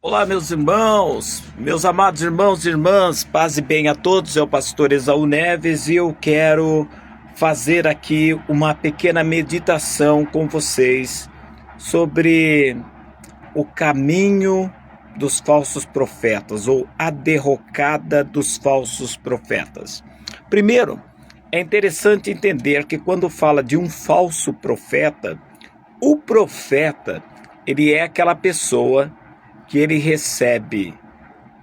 Olá, meus irmãos, meus amados irmãos e irmãs, paz e bem a todos. É o pastor Esaú Neves e eu quero fazer aqui uma pequena meditação com vocês sobre o caminho dos falsos profetas ou a derrocada dos falsos profetas. Primeiro, é interessante entender que quando fala de um falso profeta, o profeta, ele é aquela pessoa que ele recebe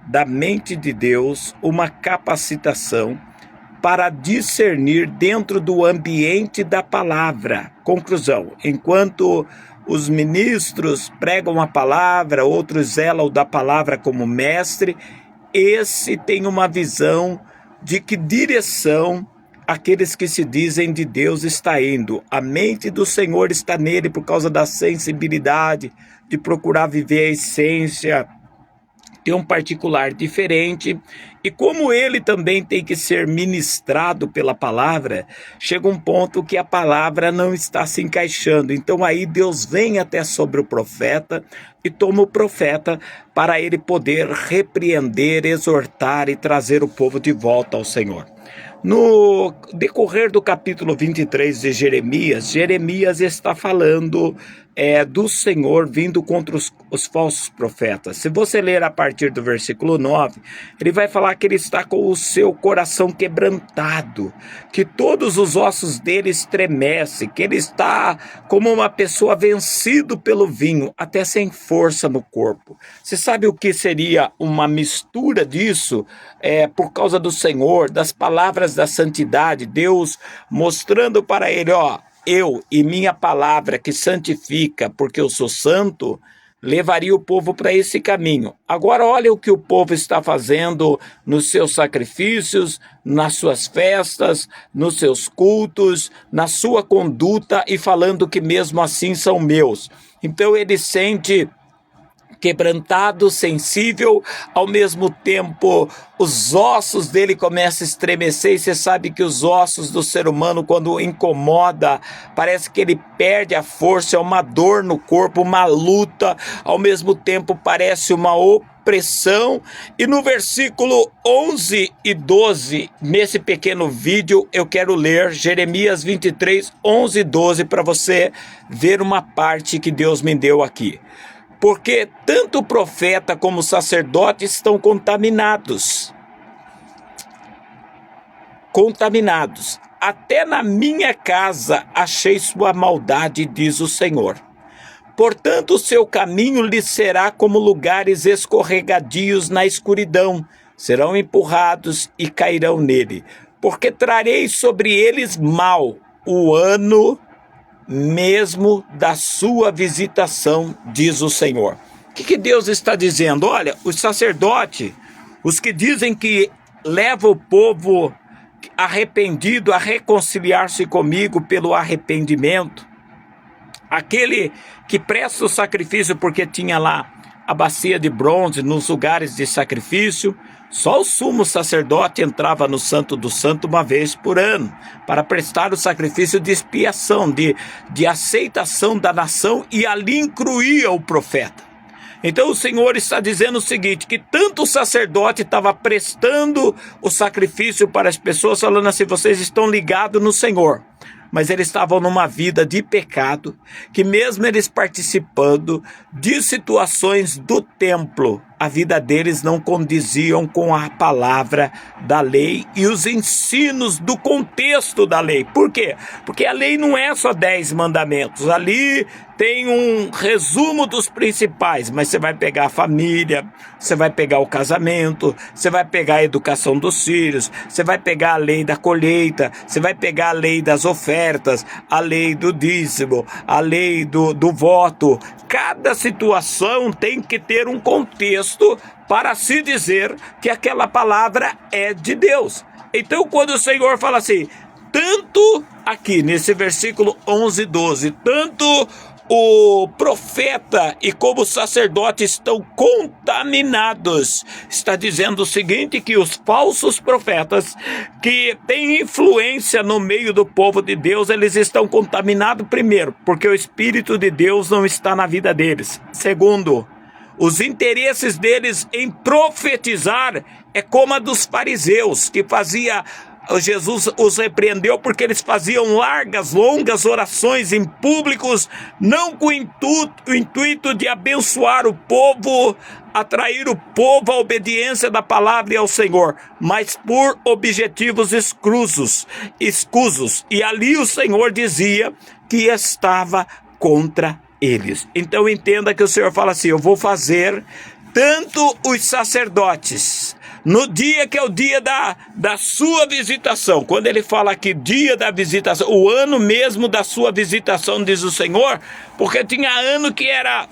da mente de Deus uma capacitação para discernir dentro do ambiente da palavra. Conclusão: enquanto os ministros pregam a palavra, outros zelam da palavra como mestre, esse tem uma visão de que direção aqueles que se dizem de Deus está indo. A mente do Senhor está nele por causa da sensibilidade, de procurar viver a essência, ter um particular diferente. E como ele também tem que ser ministrado pela palavra, chega um ponto que a palavra não está se encaixando. Então aí Deus vem até sobre o profeta e toma o profeta para ele poder repreender, exortar e trazer o povo de volta ao Senhor. No decorrer do capítulo 23 de Jeremias, Jeremias está falando do Senhor vindo contra os falsos profetas. Se você ler a partir do versículo 9, ele vai falar que ele está com o seu coração quebrantado, que todos os ossos dele estremecem, que ele está como uma pessoa vencido pelo vinho, até sem força no corpo. Você sabe o que seria uma mistura disso? Por causa do Senhor, das palavras da santidade, Deus mostrando para ele, eu e minha palavra que santifica, porque eu sou santo, levaria o povo para esse caminho. Agora olha o que o povo está fazendo nos seus sacrifícios, nas suas festas, nos seus cultos, na sua conduta e falando que mesmo assim são meus. Então ele sente quebrantado, sensível, ao mesmo tempo os ossos dele começam a estremecer, e você sabe que os ossos do ser humano, quando incomoda, parece que ele perde a força, é uma dor no corpo, uma luta, ao mesmo tempo parece uma opressão. E no versículo 11 e 12, nesse pequeno vídeo, eu quero ler Jeremias 23, 11 e 12, para você ver uma parte que Deus me deu aqui. Porque tanto o profeta como o sacerdote estão contaminados. Até na minha casa achei sua maldade, diz o Senhor. Portanto, o seu caminho lhe será como lugares escorregadios na escuridão. Serão empurrados e cairão nele. Porque trarei sobre eles mal o ano mesmo da sua visitação, diz o Senhor. O que Deus está dizendo? Olha, os sacerdotes, os que dizem que levam o povo arrependido a reconciliar-se comigo pelo arrependimento, aquele que presta o sacrifício porque tinha lá a bacia de bronze nos lugares de sacrifício, só o sumo sacerdote entrava no Santo do Santo uma vez por ano, para prestar o sacrifício de expiação, de aceitação da nação, e ali incluía o profeta. Então o Senhor está dizendo o seguinte, que tanto o sacerdote estava prestando o sacrifício para as pessoas, falando assim, vocês estão ligados no Senhor. Mas eles estavam numa vida de pecado, que mesmo eles participando de situações do templo, a vida deles não condiziam com a palavra da lei e os ensinos do contexto da lei. Por quê? Porque a lei não é só 10 mandamentos, ali tem um resumo dos principais, mas você vai pegar a família, você vai pegar o casamento, você vai pegar a educação dos filhos, você vai pegar a lei da colheita, você vai pegar a lei das ofertas, a lei do dízimo, a lei do voto. Cada situação tem que ter um contexto para se dizer que aquela palavra é de Deus. Então quando o Senhor fala assim, tanto aqui nesse versículo 11 e 12, tanto o profeta e como o sacerdote estão contaminados, está dizendo o seguinte, que os falsos profetas que têm influência no meio do povo de Deus, eles estão contaminados primeiro, porque o Espírito de Deus não está na vida deles. Segundo, Os interesses deles em profetizar é como a dos fariseus, que fazia... Jesus os repreendeu porque eles faziam longas orações em públicos, não com o intuito de abençoar o povo, atrair o povo à obediência da palavra e ao Senhor, mas por objetivos escusos. E ali o Senhor dizia que estava contra eles. Então entenda que o Senhor fala assim: eu vou fazer tanto os sacerdotes, no dia que é o dia da sua visitação. Quando ele fala aqui dia da visitação, o ano mesmo da sua visitação, diz o Senhor, porque tinha ano que era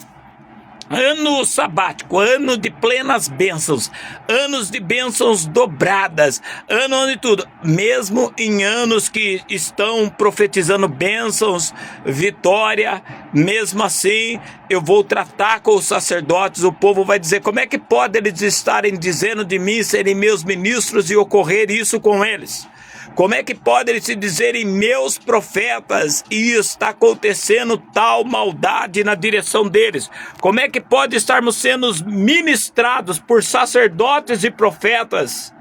ano sabático, ano de plenas bênçãos, anos de bênçãos dobradas, ano de tudo. Mesmo em anos que estão profetizando bênçãos, vitória, mesmo assim eu vou tratar com os sacerdotes. O povo vai dizer: como é que pode eles estarem dizendo de mim serem meus ministros e ocorrer isso com eles? Como é que pode eles se dizerem meus profetas e está acontecendo tal maldade na direção deles? Como é que pode estarmos sendo ministrados por sacerdotes e profetas,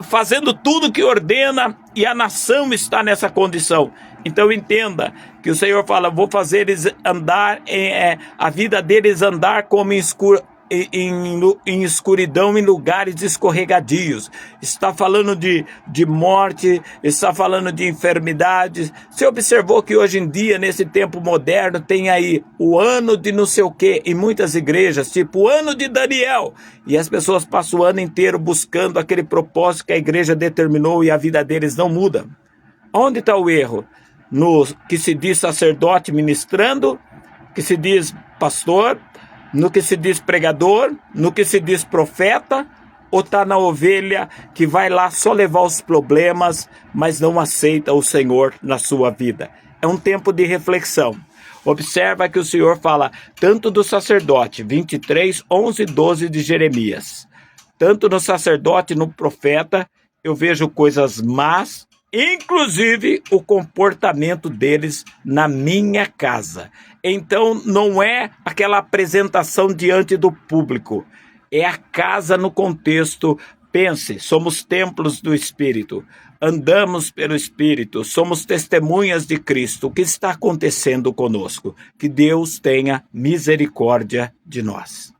fazendo tudo que ordena, e a nação está nessa condição? Então entenda que o Senhor fala: vou fazer eles andar, a vida deles andar como em escuridão, em lugares escorregadios. Está falando de morte, está falando de enfermidades. Você observou que hoje em dia, nesse tempo moderno, tem aí o ano de não sei o que em muitas igrejas, tipo o ano de Daniel, e as pessoas passam o ano inteiro buscando aquele propósito que a igreja determinou e a vida deles não muda. Onde está o erro? No que se diz sacerdote ministrando, que se diz pastor, no que se diz pregador, no que se diz profeta, ou está na ovelha que vai lá só levar os problemas, mas não aceita o Senhor na sua vida? É um tempo de reflexão. Observa que o Senhor fala tanto do sacerdote, 23, 11 e 12 de Jeremias. Tanto no sacerdote e no profeta eu vejo coisas más, inclusive o comportamento deles na minha casa. Então não é aquela apresentação diante do público, é a casa no contexto. Pense, somos templos do Espírito, andamos pelo Espírito, somos testemunhas de Cristo. O que está acontecendo conosco? Que Deus tenha misericórdia de nós.